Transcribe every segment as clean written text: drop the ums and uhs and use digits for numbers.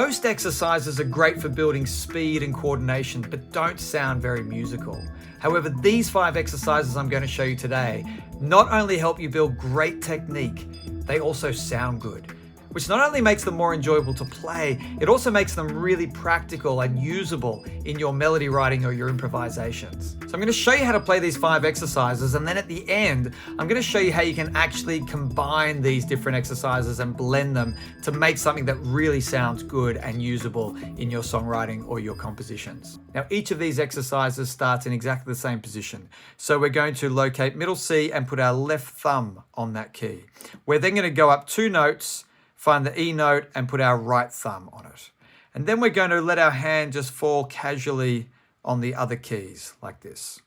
Most exercises are great for building speed and coordination, but don't sound very musical. However, these 5 exercises I'm going to show you today not only help you build great technique, they also sound good, which not only makes them more enjoyable to play, it also makes them really practical and usable in your melody writing or your improvisations. So I'm going to show you how to play these 5 exercises, and then at the end, I'm going to show you how you can actually combine these different exercises and blend them to make something that really sounds good and usable in your songwriting or your compositions. Now, each of these exercises starts in exactly the same position. So we're going to locate middle C and put our left thumb on that key. We're then going to go up 2 notes, find the E note and put our right thumb on it. And then we're going to let our hand just fall casually on the other keys like this.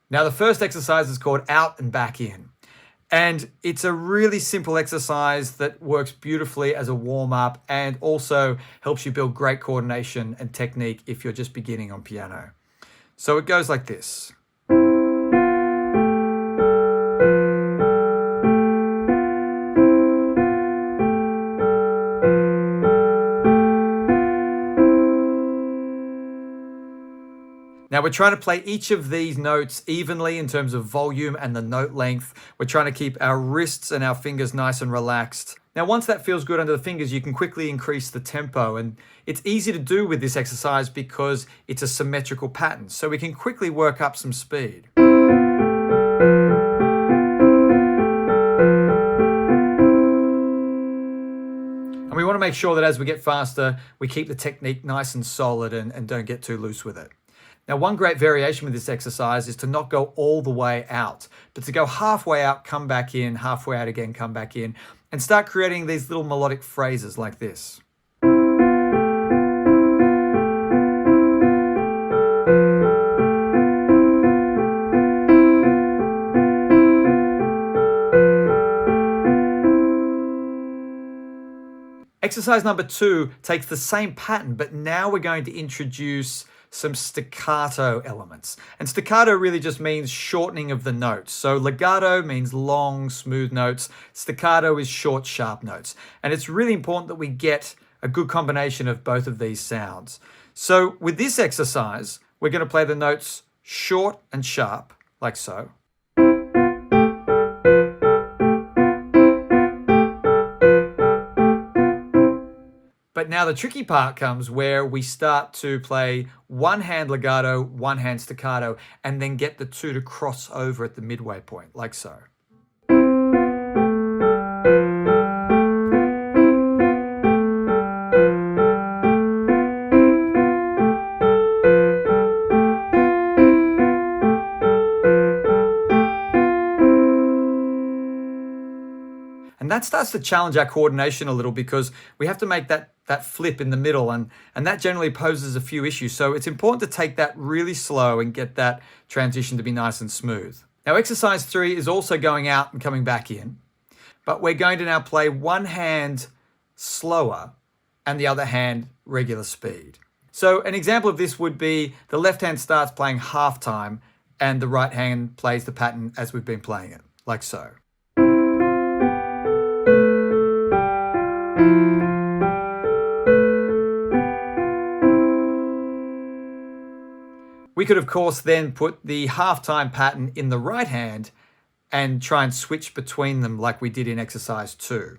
Now the first exercise is called out and back in. And it's a really simple exercise that works beautifully as a warm-up and also helps you build great coordination and technique if you're just beginning on piano. So it goes like this. Now we're trying to play each of these notes evenly in terms of volume and the note length. We're trying to keep our wrists and our fingers nice and relaxed. Now once that feels good under the fingers, you can quickly increase the tempo, and it's easy to do with this exercise because it's a symmetrical pattern, so we can quickly work up some speed. And we want to make sure that as we get faster, we keep the technique nice and solid and don't get too loose with it. Now, one great variation with this exercise is to not go all the way out, but to go halfway out, come back in, halfway out again, come back in, and start creating these little melodic phrases like this. Exercise number 2 takes the same pattern, but now we're going to introduce some staccato elements. And staccato really just means shortening of the notes. So legato means long, smooth notes. Staccato is short, sharp notes. And it's really important that we get a good combination of both of these sounds. So with this exercise, we're going to play the notes short and sharp, like so. But now the tricky part comes where we start to play one hand legato, one hand staccato, and then get the 2 to cross over at the midway point, like so. And that starts to challenge our coordination a little because we have to make that flip in the middle, and that generally poses a few issues. So it's important to take that really slow and get that transition to be nice and smooth. Now exercise 3 is also going out and coming back in, but we're going to now play one hand slower and the other hand regular speed. So an example of this would be the left hand starts playing half time and the right hand plays the pattern as we've been playing it, like so. We could, of course, then put the halftime pattern in the right hand and try and switch between them like we did in exercise 2.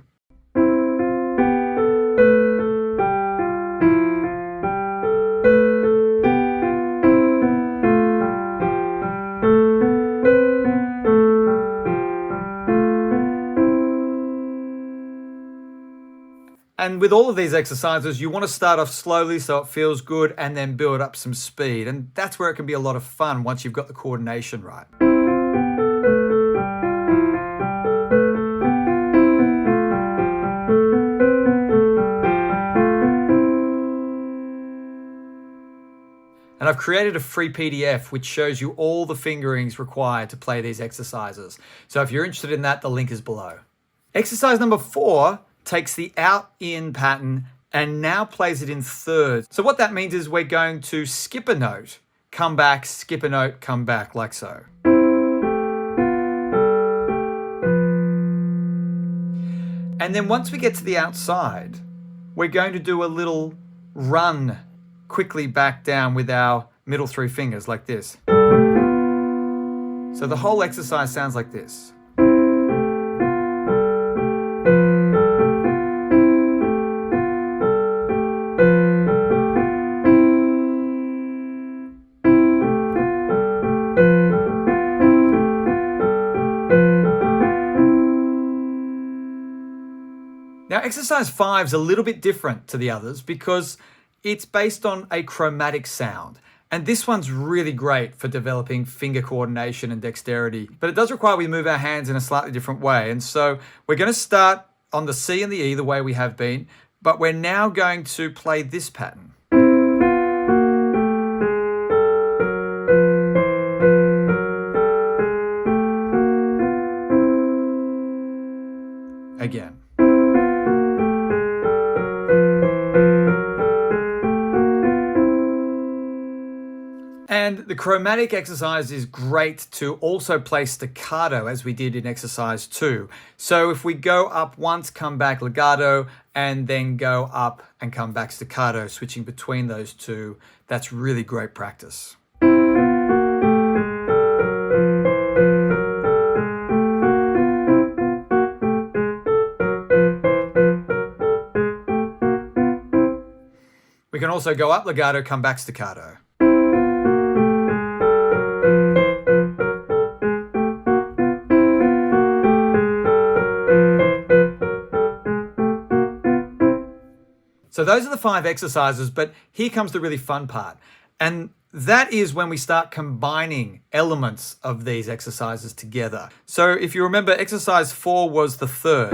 And with all of these exercises, you want to start off slowly so it feels good and then build up some speed. And that's where it can be a lot of fun once you've got the coordination right. And I've created a free PDF which shows you all the fingerings required to play these exercises. So if you're interested in that, the link is below. Exercise number 4 takes the out-in pattern and now plays it in thirds. So what that means is we're going to skip a note, come back, skip a note, come back, like so. And then once we get to the outside, we're going to do a little run quickly back down with our middle 3 fingers like this. So the whole exercise sounds like this. Now, exercise 5 is a little bit different to the others because it's based on a chromatic sound. And this one's really great for developing finger coordination and dexterity, but it does require we move our hands in a slightly different way. And so we're going to start on the C and the E the way we have been, but we're now going to play this pattern. Again. And the chromatic exercise is great to also play staccato as we did in exercise 2. So if we go up once, come back legato, and then go up and come back staccato, switching between those two, that's really great practice. We can also go up legato, come back staccato. So those are the 5 exercises, but here comes the really fun part. And that is when we start combining elements of these exercises together. So if you remember, exercise 4 was the third.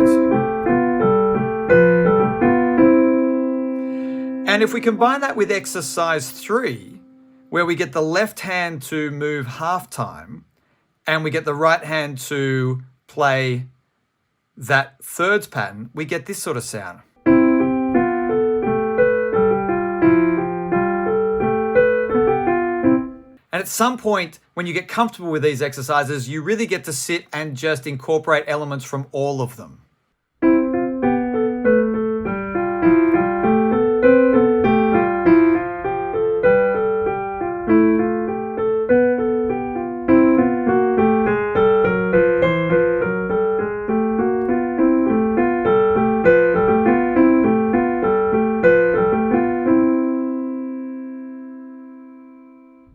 And if we combine that with exercise 3, where we get the left hand to move half time, and we get the right hand to play that thirds pattern, we get this sort of sound. And at some point, when you get comfortable with these exercises, you really get to sit and just incorporate elements from all of them.